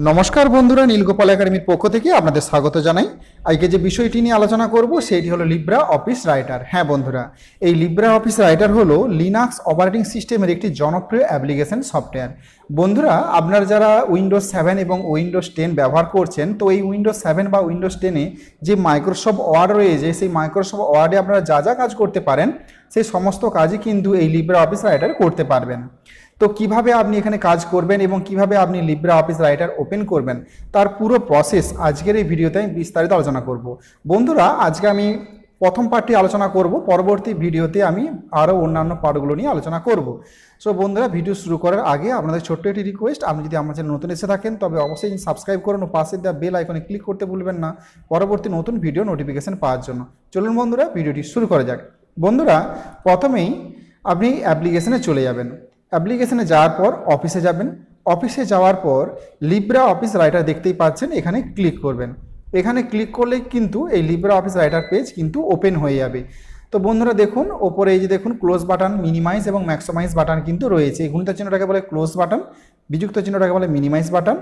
নমস্কার বন্ধুরা, নীলগোপাল একাডেমির পক্ষ থেকে আপনাদের স্বাগত জানাই। আজকে যে বিষয়টি নিয়ে আলোচনা করব সেটি হলো লিব্রা অফিস রাইটার। হ্যাঁ বন্ধুরা, এই লিব্রা অফিস রাইটার হলো লিনাক্স অপারেটিং সিস্টেমের একটি জনপ্রিয় অ্যাপ্লিকেশন সফটওয়্যার। বন্ধুরা, আপনারা যারা উইন্ডোজ 7 এবং উইন্ডোজ 10 ব্যবহার করছেন, তো এই উইন্ডোজ 7 বা উইন্ডোজ 10-এ যে মাইক্রোসফট ওয়ার্ড রয়েছে, সেই মাইক্রোসফট ওয়ার্ডে আপনারা যা যা কাজ করতে পারেন সেই সমস্ত কাজই কিন্তু এই লিব্রা অফিস রাইটার করতে পারবেন। তো কিভাবে আপনি এখানে কাজ করবেন এবং কিভাবে আপনি লিব্রা অফিস রাইটার ওপেন করবেন তার পুরো প্রসেস আজকের এই ভিডিওতে আমি বিস্তারিত আলোচনা করব। বন্ধুরা, আজকে আমি প্রথম পার্টটি আলোচনা করব, পরবর্তী ভিডিওতে আমি আরও অন্যান্য পার্টগুলো নিয়ে আলোচনা করব। সো বন্ধুরা, ভিডিও শুরু করার আগে আপনাদের ছোট্ট একটি রিকোয়েস্ট, আপনি যদি আমার চ্যানেল নতুন এসে থাকেন তবে অবশ্যই সাবস্ক্রাইব করুন ও পাশে দেওয়া বেল আইকনে ক্লিক করতে ভুলবেন না পরবর্তী নতুন ভিডিও নোটিফিকেশন পাওয়ার জন্য। চলুন বন্ধুরা, ভিডিওটি শুরু করা যাক। বন্ধুরা, প্রথমেই আপনি অ্যাপ্লিকেশনে চলে যাবেন। অ্যাপ্লিকেশনে যাওয়ার পর অফিসে যাবেন। অফিসে যাওয়ার পর লিব্রা অফিস রাইটার দেখতেই পাচ্ছেন, এখানে ক্লিক করবেন। এখানে ক্লিক করলে কিন্তু এই লিব্রা অফিস রাইটার পেজ কিন্তু ওপেন হয়ে যাবে। তো বন্ধুরা দেখুন, ওপরে এই যে দেখুন ক্লোজ বাটন, মিনিমাইজ এবং ম্যাক্সিমাইজ বাটন কিন্তু রয়েছে। এই গুণিত চিহ্নটাকে বলে ক্লোজ বাটন, বিযুক্ত চিহ্নটাকে বলে মিনিমাইজ বাটন,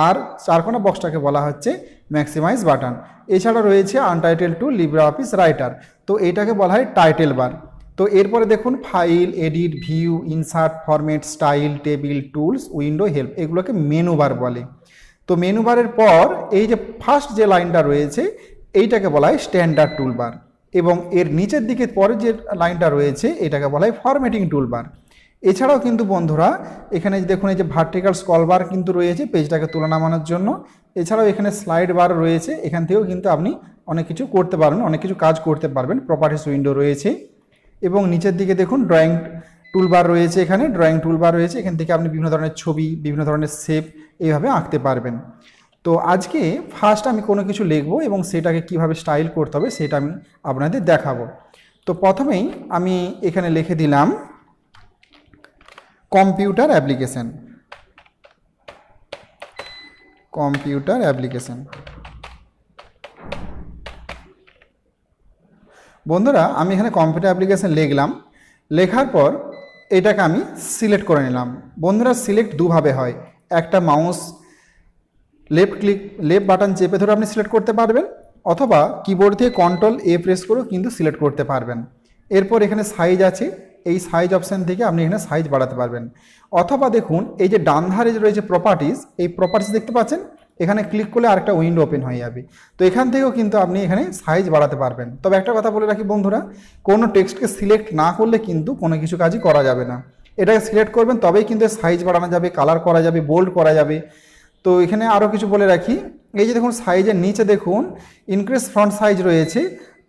আর চারকোনা বক্সটাকে বলা হচ্ছে ম্যাক্সিমাইজ বাটন। এছাড়া রয়েছে untitled two Libre Office Writer, তো এটাকে বলা হয় টাইটেল বার। তো এরপরে দেখুন file, edit, view, insert, format, style, table, tools, window, help, এগুলোকে মেনু বার বলে। তো মেনু বারের পর এই যে ফার্স্ট যে লাইনটা রয়েছে এইটাকে বলা হয় স্ট্যান্ডার্ড টুলবার, এবং এর নিচের দিকে পরের যে লাইনটা রয়েছে এটাকে বলা হয় ফরম্যাটিং টুলবার। এছাড়াও কিন্তু বন্ধুরা এখানে দেখুন এই যে ভার্টিক্যাল স্ক্রল বার কিন্তু রয়েছে পেজটাকে তুলে নামানোর জন্য। এছাড়াও এখানে স্লাইড বার রয়েছে, এখান থেকেও কিন্তু আপনি অনেক কিছু করতে পারবেন, অনেক কিছু কাজ করতে পারবেন। প্রপার্টিস উইন্ডো রয়েছে এবং নিচের দিকে দেখুন ড্রয়িং টুলবার রয়েছে। এখানে ড্রয়িং টুলবার রয়েছে, এখান থেকে আপনি বিভিন্ন ধরনের ছবি, বিভিন্ন ধরনের শেপ এইভাবে আঁকতে পারবেন। তো আজকে ফার্স্ট আমি কোনো কিছু লিখবো এবং সেটাকে কিভাবে স্টাইল করতে হবে সেটা আমি আপনাদের দেখাবো। তো প্রথমেই আমি এখানে লিখে দিলাম কম্পিউটার অ্যাপ্লিকেশন। Computer application. বন্ধুরা, আমি এখানে কম্পিউটার অ্যাপ্লিকেশন লিখলাম। লেখার পর এটাকে আমি সিলেক্ট করে নিলাম। বন্ধুরা, সিলেক্ট দুভাবে হয়, একটা মাউস লেফট বাটন চেপে ধরে আপনি সিলেক্ট করতে পারবেন, অথবা কিবোর্ড থেকে কন্ট্রোল-A প্রেস করেও কিন্তু সিলেক্ট করতে পারবেন। এরপর এখানে সাইজ আছে, এই সাইজ অপশান থেকে আপনি এখানে সাইজ বাড়াতে পারবেন। অথবা দেখুন এই যে ডান ধারে যে রয়েছে প্রপার্টিস, এই প্রপার্টিস দেখতে পাচ্ছেন, এখানে ক্লিক করলে আরেকটা উইন্ডো ওপেন হয়ে যাবে। তো এখান থেকেও কিন্তু আপনি এখানে সাইজ বাড়াতে পারবেন। তবে একটা কথা বলে রাখি বন্ধুরা, কোনো টেক্সটকে সিলেক্ট না করলে কিন্তু কোনো কিছু কাজই করা যাবে না। এটাকে সিলেক্ট করবেন তবেই কিন্তু সাইজ বাড়ানো যাবে, কালার করা যাবে, বোল্ড করা যাবে। তো এখানে আরও কিছু বলে রাখি, এই যে দেখুন সাইজের নিচে দেখুন ইনক্রিজ ফন্ট সাইজ রয়েছে।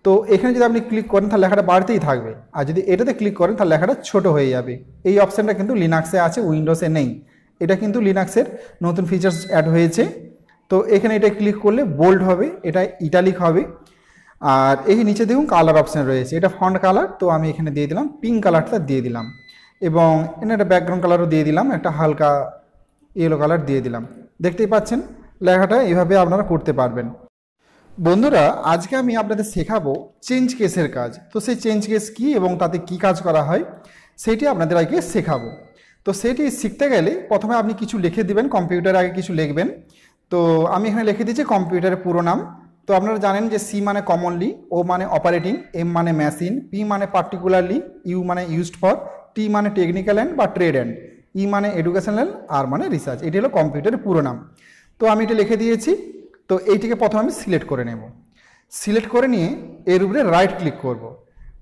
তো এখানে যদি আপনি ক্লিক করেন তাহলে লেখাটা বাড়তেই থাকবে, আর যদি এটাতে ক্লিক করেন তাহলে লেখাটা ছোট হয়ে যাবে। এই অপশানটা কিন্তু লিনাক্সে আছে, উইন্ডোজে নেই। এটা কিন্তু লিনাক্সের নতুন ফিচার্স অ্যাড হয়েছে। তো এখানে এটা ক্লিক করলে বোল্ড হবে, এটা ইটালিক হবে। আর এই নিচে দেখুন কালার অপশান রয়েছে, এটা ফন্ট কালার, তো আমি এখানে দিয়ে দিলাম পিঙ্ক কালারটা দিয়ে দিলাম, এবং এখানে একটা ব্যাকগ্রাউন্ড কালারও দিয়ে দিলাম, একটা হালকা ইয়েলো কালার দিয়ে দিলাম। দেখতেই পাচ্ছেন লেখাটা এইভাবে আপনারা করতে পারবেন। বন্ধুরা, আজকে আমি আপনাদের শেখাবো চেঞ্জ কেসের কাজ। তো সেই চেঞ্জ কেস কী এবং তাতে কি কাজ করা হয় সেটি আপনাদের আগে শেখাবো। তো সেটি শিখতে গেলে প্রথমে আপনি কিছু লিখে দিবেন, কম্পিউটারে আগে কিছু লিখবেন। তো আমি এখানে লিখে দিয়েছি কম্পিউটারের পুরো নাম। তো আপনারা জানেন যে সি মানে কমনলি, ও মানে অপারেটিং, এম মানে মেশিন, পি মানে পার্টিকুলারলি, ইউ মানে ইউজড ফর, টি মানে টেকনিক্যাল অ্যান্ড বা ট্রেড অ্যান্ড, ই মানে এডুকেশনাল, আর মানে রিসার্চ। এটি হলো কম্পিউটারের পুরো নাম। তো আমি এটা লিখে দিয়েছি। তো এইটিকে প্রথমে আমি সিলেক্ট করে নেব। সিলেক্ট করে নিয়ে এর উপরে রাইট ক্লিক করব।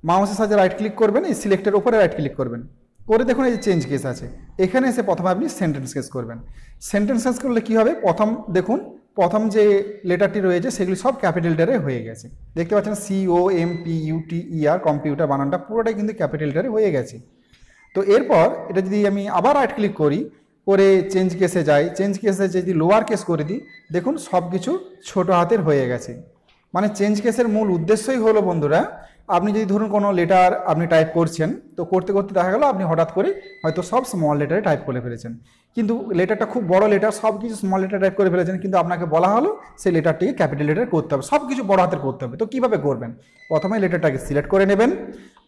মাউসের সাথে রাইট ক্লিক করবেন, এই সিলেক্টের উপরে রাইট ক্লিক করবেন, করে দেখুন এই যে চেঞ্জ কেস আছে, এখানে এসে প্রথমে আপনি সেন্টেন্স কেস করবেন। সেন্টেন্স কেস করলে কী হবে, দেখুন প্রথম যে লেটারটি রয়েছে সেগুলি সব ক্যাপিটাল লেটারে হয়ে গেছে। দেখতে পাচ্ছেন COMPUTER, কম্পিউটার বানানটা পুরোটাই কিন্তু ক্যাপিটাল লেটারে হয়ে গেছে। তো এরপর এটা যদি আমি আবার রাইট ক্লিক করি, করে চেঞ্জ কেসে যাই, চেঞ্জ কেসে যদি লোয়ার কেস করে দিই, দেখুন সব কিছু ছোটো হাতের হয়ে গেছে। মানে চেঞ্জ কেসের মূল উদ্দেশ্যই হলো বন্ধুরা, আপনি যদি ধরুন কোনো লেটার আপনি টাইপ করছেন, তো করতে করতে দেখা গেল আপনি হঠাৎ করে হয়তো সব স্মল লেটারে টাইপ করে ফেলেছেন, কিন্তু লেটারটা খুব বড় লেটার, সব কিছু স্মল লেটার টাইপ করে ফেলেছেন, কিন্তু আপনাকে বলা হলো সেই লেটারটিকে ক্যাপিটাল লেটার করতে হবে, সব কিছু বড় হাতের করতে হবে। তো কীভাবে করবেন, প্রথমে লেটারটাকে সিলেক্ট করে নেবেন,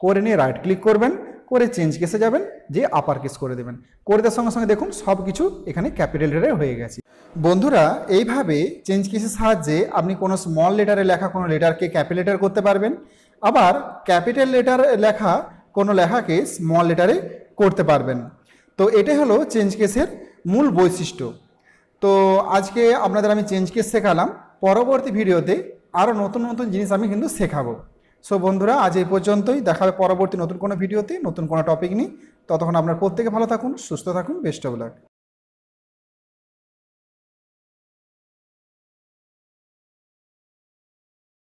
করে নিয়ে রাইট ক্লিক করবেন, করে চেঞ্জ কেসে যাবেন, যে আপার কেস করে দেবেন। করে দেওয়ার সঙ্গে সঙ্গে দেখুন সব কিছু এখানে ক্যাপিটাল লেটারে হয়ে গেছে। বন্ধুরা, এইভাবে চেঞ্জ কেসের সাহায্যে আপনি কোনো স্মল লেটারে লেখা কোনো লেটারকে ক্যাপিটাল লেটার করতে পারবেন, আবার ক্যাপিটাল লেটার লেখা কোনো লেখাকে স্মল লেটারে করতে পারবেন। তো এটাই হলো চেঞ্জ কেসের মূল বৈশিষ্ট্য। তো আজকে আপনাদের আমি চেঞ্জ কেস শেখালাম, পরবর্তী ভিডিওতে আরও নতুন নতুন জিনিস আমি কিন্তু শেখাবো। সো বন্ধুরা, আজ এই পর্যন্তই, দেখা হবে পরবর্তী নতুন কোনো ভিডিওতে নতুন কোনো টপিক নিয়ে। ততক্ষণ আপনার প্রত্যেকে ভালো থাকুন, সুস্থ থাকুন, বেস্ট অফ লাক।